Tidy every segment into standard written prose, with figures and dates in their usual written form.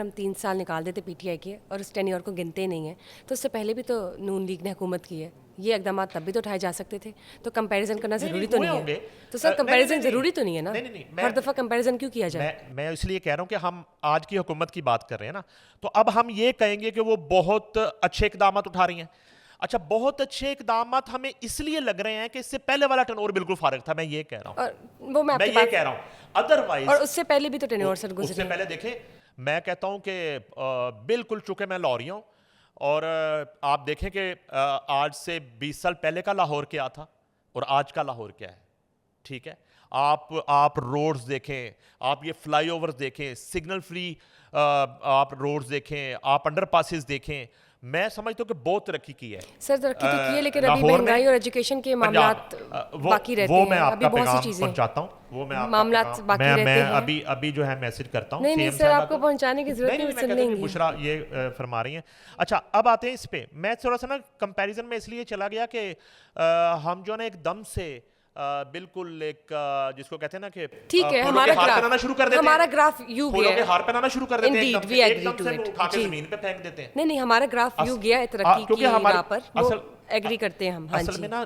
हम 3 साल निकाल देते पीटीआई के और उस टेन्योर को गिनते नहीं हैं, तो उससे पहले भी तो नून लीग ने हुकूमत की है, ये इकदाम तब भी तो उठाए जा सकते थे। तो कंपैरिजन करना ज़रूरी तो नहीं है। तो सर कंपैरिजन ज़रूरी तो नहीं है ना, हर दफ़ा कंपैरिजन क्यों किया जाए? मैं इसलिए कह रहा हूँ कि हम आज की हुकूमत की बात कर रहे हैं ना, तो अब हम ये कहेंगे कि वो बहुत अच्छे इकदाम उठा रही हैं। अच्छा, बहुत अच्छे इकदाम हमें इसलिए लग रहे हैं कि इससे पहले वाला टेन्योर बिल्कुल फारिग था, मैं ये कह रहा हूँ। वो मैं ये कह रहा हूँ अदरवाइज, और उससे पहले भी तो टेन्योर सर गुजरे। उससे पहले देखें, मैं कहता हूँ कि बिल्कुल, चूंकि मैं लाहौरी हूँ और आप देखें कि आज से 20 साल पहले का लाहौर क्या था और आज का लाहौर क्या है। ठीक है, आप रोड्स देखें, आप ये फ्लाईओवर्स देखें, सिग्नल फ्री आप रोड्स देखें, आप अंडरपासेस देखें, मैं समझता हूँ कि बहुत तरक्की की है। सर तरक्की तो की है, लेकिन अभी महंगाई और एजुकेशन के मामलात बाकी रहते हैं। वो मैं आपका पैगाम चीजें पहुंचाता हूँ, वो मैं मामलात बाकी रहते हैं। अभी जो है मैसेज करता हूँ। नहीं सर, आपको पहुंचाने की जरूरत नहीं, सुन लेंगे। बुशरा ये फरमा रही हैं। अच्छा, अब आते हैं इस पे। मैं थोड़ा सा ना कंपैरिजन में इसलिए चला गया कि हम जो है ना एकदम से बिल्कुल एक जिसको कहते हैं ना कि ठीक है, हमारा हार पहनाना शुरू कर देते हैं। हमारा ग्राफ यू गया है, हार पहनाना शुरू कर देते हैं, एकदम से उठा के जी। जमीन पे फेंक देते हैं। नहीं हमारा ग्राफ यू गया है तरक्की की राह पर, वो एग्री करते हैं हम। हाँ असल में ना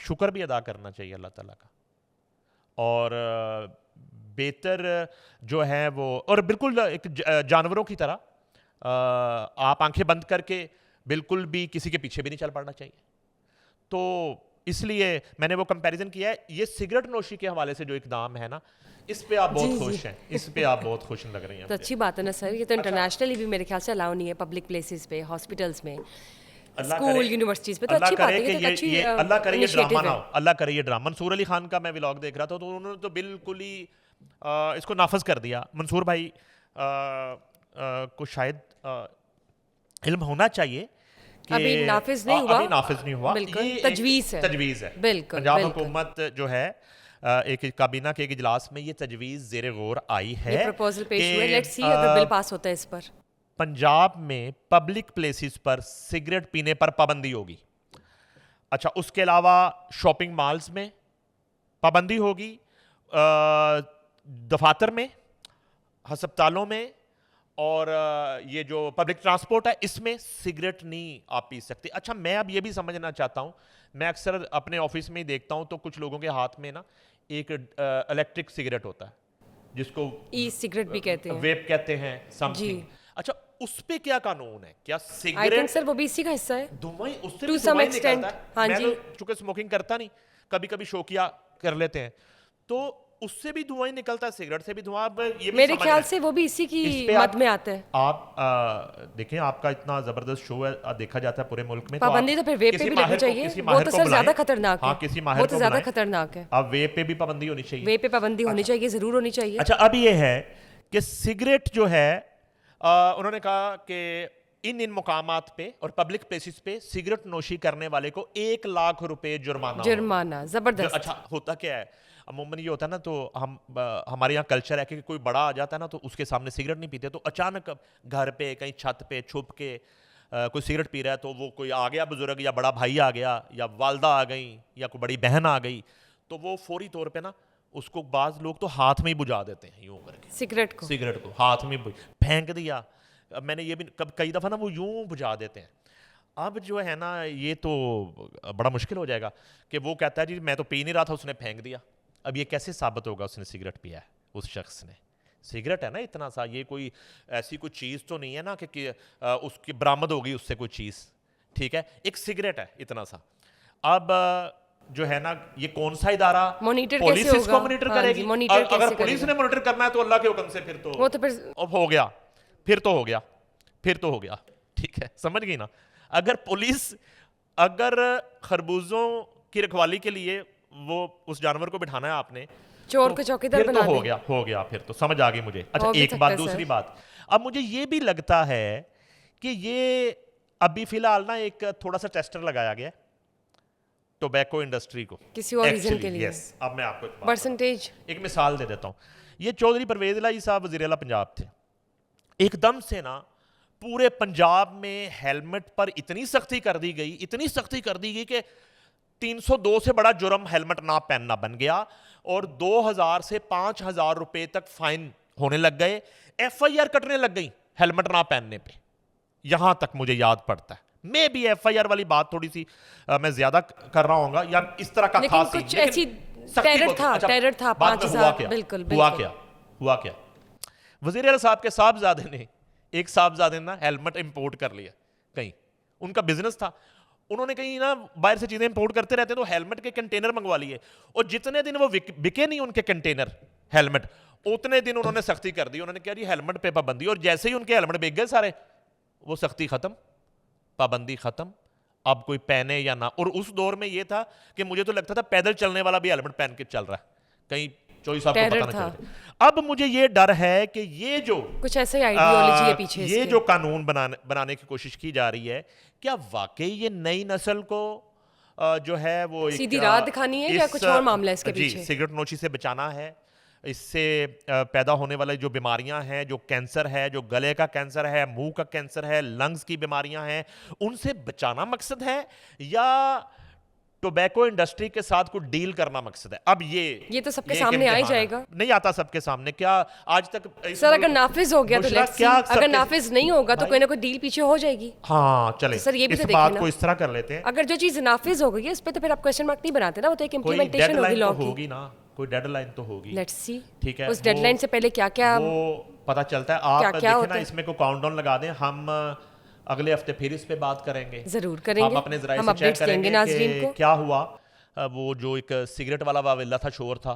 शुक्र भी अदा करना चाहिए अल्लाह ताला का, और बेहतर जो है वो, और बिल्कुल एक जानवरों की तरह आप आंखें बंद करके बिल्कुल भी किसी के पीछे भी नहीं चल पड़ना चाहिए। तो इसलिए मैंने वो कंपैरिजन किया है। ये सिगरेट नोशी के हवाले से जो इकदाम है ना, इस पे आप बहुत खुश हैं, इस पे आप बहुत खुश लग रही हैं। तो अच्छी बात है ना सर, ये तो इंटरनेशनली भी मेरे ख्याल से अलाउ नहीं है, पब्लिक प्लेसेस पे, हॉस्पिटल्स में, स्कूल यूनिवर्सिटीज पे। तो अच्छी बात है, ये अच्छी अल्लाह करे ये ड्रामा ना हो, अल्लाह करे ये ड्रामा। मंसूर अली खान का मैं व्लॉग देख रहा था, तो उन्होंने तो बिल्कुल ही इसको नाफज कर दिया। मंसूर भाई को शायद इल्म होना चाहिए, अभी नाफिज नहीं हुआ, अभी नाफिज नहीं हुआ, ये तजवीज़ है। बिल्कुल, पंजाब हुकूमत जो है एक काबीना के एक इजलास में ये तजवीज़ ज़ेरे गौर आई है, ये प्रपोजल पेश हुआ है। लेट्स सी अगर बिल पास होता है इस पर। पंजाब में पब्लिक प्लेसेस पर सिगरेट पीने पर पाबंदी होगी। अच्छा, उसके अलावा शॉपिंग मॉल्स में पाबंदी होगी, दफातर में, हस्पतालों में, और ये जो पब्लिक ट्रांसपोर्ट है इसमें सिगरेट नहीं आप पी सकते। अच्छा, मैं अब ये भी समझना चाहता हूँ, मैं अक्सर अपने ऑफिस में ही देखता हूँ तो कुछ लोगों के हाथ में ना एक इलेक्ट्रिक सिगरेट होता है, जिसको ई सिगरेट भी कहते हैं, वेप कहते हैं, समथिंग। अच्छा, उस पे क्या कानून है? क्या सिगरेट? आई थिंक सर वो भी इसी का हिस्सा है, धुआं उससे टू सम एक्सटेंट। हाँ जी, मैं तो चूंकि स्मोकिंग करता नहीं, कभी कभी शौकिया कर लेते हैं, तो उससे भी धुआं ही निकलता है, सिगरेट से भी धुआं। ये भी मेरे ख्याल से वो भी इसी की मद में आता है। आप देखें, आपका इतना जबरदस्त शो है, देखा जाता है पूरे मुल्क में। पाबंदी तो फिर वेप पे भी लगनी चाहिए, वो तो सर ज्यादा खतरनाक है। हाँ, किसी माहिर को ज्यादा खतरनाक है। अब वेप पे भी पाबंदी होनी चाहिए, वेप पे पाबंदी होनी चाहिए, जरूर होनी चाहिए। अच्छा, अब ये है कि सिगरेट जो है उन्होंने कहा कि इन मुकामात पे और पब्लिक प्लेसेस पे सिगरेट नोशी करने वाले को 1 लाख रुपए जुर्माना। जबरदस्त। अच्छा, होता क्या है, अमूमन ये होता है ना, तो हमारे यहाँ कल्चर है कि कोई बड़ा आ जाता है ना, तो उसके सामने सिगरेट नहीं पीते, तो अचानक घर पे कहीं छत पे छुप के कोई सिगरेट पी रहा है, तो वो कोई आ गया बुजुर्ग, या बड़ा भाई आ गया, या वालदा आ गई, या कोई बड़ी बहन आ गई, तो वो फौरी तौर पे ना उसको बाज लोग तो हाथ में ही बुझा देते हैं, यूं करके सिगरेट को हाथ में फेंक दिया। मैंने ये भी कई दफ़ा ना वो यूं बुझा देते हैं। अब जो है ना, ये तो बड़ा मुश्किल हो जाएगा कि वो कहता है जी मैं तो पी नहीं रहा था, उसने फेंक दिया। अब ये कैसे साबित होगा उसने सिगरेट पिया है? उस शख्स ने, सिगरेट है ना इतना सा, ये कोई ऐसी कोई चीज़ तो नहीं है ना कि उसकी बरामद होगी उससे कोई चीज़। ठीक है, एक सिगरेट है इतना सा। अब जो है ना, ये कौन सा इदारा मॉनिटर पुलिस कैसे इसको मॉनिटर करेगी? अगर पुलिस ने मॉनिटर करना है तो अल्लाह के हुक्म से फिर तो अब हो गया, फिर तो हो गया। ठीक है, समझ गई ना? अगर पुलिस, अगर खरबूजों की रखवाली के लिए वो उस जानवर को बिठाना है आपने, चोर को चौकीदार बना दे, हो गया, फिर तो समझ आ गई मुझे। अच्छा, एक बात, दूसरी बात, अब मुझे ये भी लगता है कि ये अभी फिलहाल ना एक थोड़ा सा टेस्टर लगाया गया टोबैको इंडस्ट्री को किसी और रीजन के लिए। अब मैं आपको परसेंटेज एक मिसाल दे देता हूँ। ये चौधरी परवेज इलाही साहब वज़ीर आला पंजाब थे, एकदम से ना पूरे पंजाब में हेलमेट पर इतनी सख्ती कर दी गई कि 302 से बड़ा जुर्म हेलमेट ना पहनना बन गया, और 2000 से 5000 रुपए तक फाइन होने लग गए, FIR कटने लग गई हेलमेट ना पहनने पे, यहां तक मुझे याद पड़ता है। मे भी एफआईआर वाली बात थोड़ी सी मैं ज्यादा कर रहा हूँ या इस तरह का लेकिन खास कुछ लेकिन ऐसी सख्ती टेरर बहुत- था, अच्छा, टेरर था, बाद में 5,000 हुआ क्या? बिल्कुल हुआ बिल्कुल। क्या? हुआ क्या? वजीर आला साहब के साहबजादे ने, एक साहबजादे ने ना हेलमेट इंपोर्ट कर लिया कहीं, उनका बिजनेस था, उन्होंने कहीं ना बाहर से चीजें इंपोर्ट करते रहते तो हेलमेट के कंटेनर मंगवा लिए, और जितने दिन वो बिके नहीं उनके कंटेनर हेलमेट, उतने दिन उन्होंने सख्ती कर दी, उन्होंने कहा जी हेलमेट पे पाबंदी, और जैसे ही उनके हेलमेट बिक गए सारे, वो सख्ती खत्म, पाबंदी खत्म, अब कोई पहने या ना। और उस दौर में ये था कि मुझे तो लगता था पैदल चलने वाला भी हेलमेट पहन के चल रहा है, कहीं चोरी साहब को टेरर पता ना था। चले। अब मुझे ये डर है कि ये जो कुछ ऐसे ही आइडियोलॉजी है पीछे ये इसके। जो कानून बनाने की कोशिश की जा रही है, क्या वाकई ये नई नस्ल को जो है वो एक, सीधी राह दिखानी है या कुछ और मामला है इसके जी, पीछे? सिगरेट नोशी से बचाना है, इससे पैदा होने वाले जो बीमारियां हैं, जो कैंसर है, जो गले का कैंसर है, मुंह का कैंसर है, लंग्स की बीमारियां हैं, उनसे बचाना मकसद है, या टोबैको इंडस्ट्री के साथ कुछ डील करना मकसद है? अब ये तो सबके एक सामने आ ही इम्तिहान है। जाएगा। नहीं आता सबके सामने, क्या आज तक इस सर मुल्क- अगर नाफिज हो गया तो बुशरा, लेट्स सी, क्या अगर सबके- नाफिज नहीं होगा तो भाई- कोई ना कोई डील पीछे हो जाएगी। हाँ चले, तो सर ये भी इस तो बात देखिए को ना। इस तरह कर लेते हैं, अगर जो चीज नाफिज हो गई है उस पर तो फिर आप क्वेश्चन मार्क नहीं बनाते ना, वो तो एक कोई इम्प्लीमेंटेशन होगी डेडलाइन लॉ तो की। होगी ना, कोई डेडलाइन तो होगी, लेट्स सी ठीक है, उस डेडलाइन से पहले क्या क्या वो पता चलता है। आप क्या-क्या देखें होता ना, है? इसमें को काउंटडाउन लगा दें, हम अगले हफ्ते फिर इस पे बात करेंगे, जरूर करेंगे, हम अपने जराये हम से चेक अपडेट्स देंगे करेंगे नाजरीन कि को। क्या हुआ। वो जो एक सिगरेट वाला वाविल्ला था, शोर था,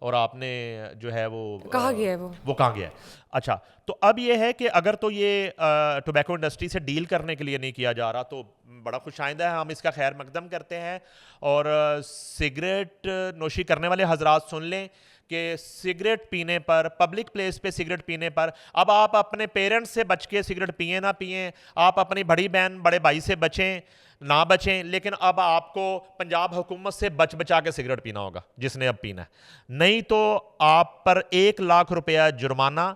और आपने जो है वो कहाँ गया है वो कहाँ गया है? अच्छा, तो अब ये है कि अगर तो ये टोबैको इंडस्ट्री से डील करने के लिए नहीं किया जा रहा तो बड़ा खुशाइंदा है, हम इसका खैर मकदम करते हैं। और सिगरेट नोशी करने वाले हजरात सुन लें कि सिगरेट पीने पर, पब्लिक प्लेस पे सिगरेट पीने पर, अब आप अपने पेरेंट्स से बच के सिगरेट पिए ना पिए, आप अपनी बड़ी बहन बड़े भाई से बचें ना बचें, लेकिन अब आपको पंजाब हुकूमत से बच बचा के सिगरेट पीना होगा जिसने अब पीना है, नहीं तो आप पर 1 लाख रुपया जुर्माना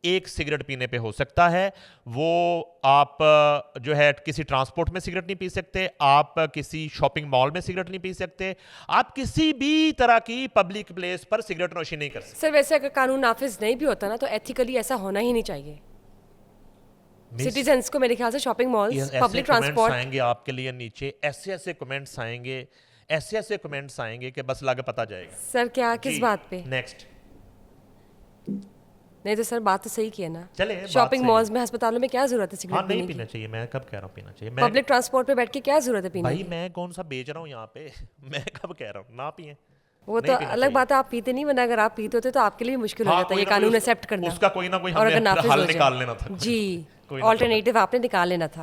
एक सिगरेट पीने पे हो सकता है। वो आप जो है किसी ट्रांसपोर्ट में सिगरेट नहीं पी सकते, आप किसी शॉपिंग मॉल में सिगरेट नहीं पी सकते, आप किसी भी तरह की पब्लिक प्लेस पर सिगरेट नोशी नहीं कर सकते। सर वैसे अगर कानून नाफिज नहीं भी होता ना तो एथिकली ऐसा होना ही नहीं चाहिए। सिटीजन्स को मेरे ख्याल से शॉपिंग मॉल्स, पब्लिक ट्रांसपोर्ट, आएंगे आपके लिए नीचे, ऐसे ऐसे कमेंट्स आएंगे, ऐसे ऐसे कमेंट्स आएंगे कि बस लग पता जाएगा। सर क्या किस बात पे? नेक्स्ट, नहीं तो सर बात तो सही की है ना, चले बात शॉपिंग सही मॉल्स में, अस्पतालों में क्या जरूरत है हाँ सिगरेट नहीं पीने पीना की? चाहिए, मैं कब कह रहा हूँ पीना चाहिए, मैं पब्लिक ट्रांसपोर्ट पे बैठ के क्या जरूरत है पीने भाई की? मैं कौन सा बेच रहा हूँ यहाँ पे मैं कब कह रहा हूँ ना पिए। वो नहीं तो पीना अलग चाहिए। बात है, आप पीते नहीं, वरना अगर आप पीते होते तो आपके लिए भी मुश्किल हो हाँ, जाता है कोई ये ना कोई कानून उसका- एक्सेप्ट करना। उसका कोई ना कोई और अगर हमें नाफिज हल हो जाए। निकाल लेना था। जी, कोई ना कोई। ऑल्टरनेटिव आपने निकाल लेना था।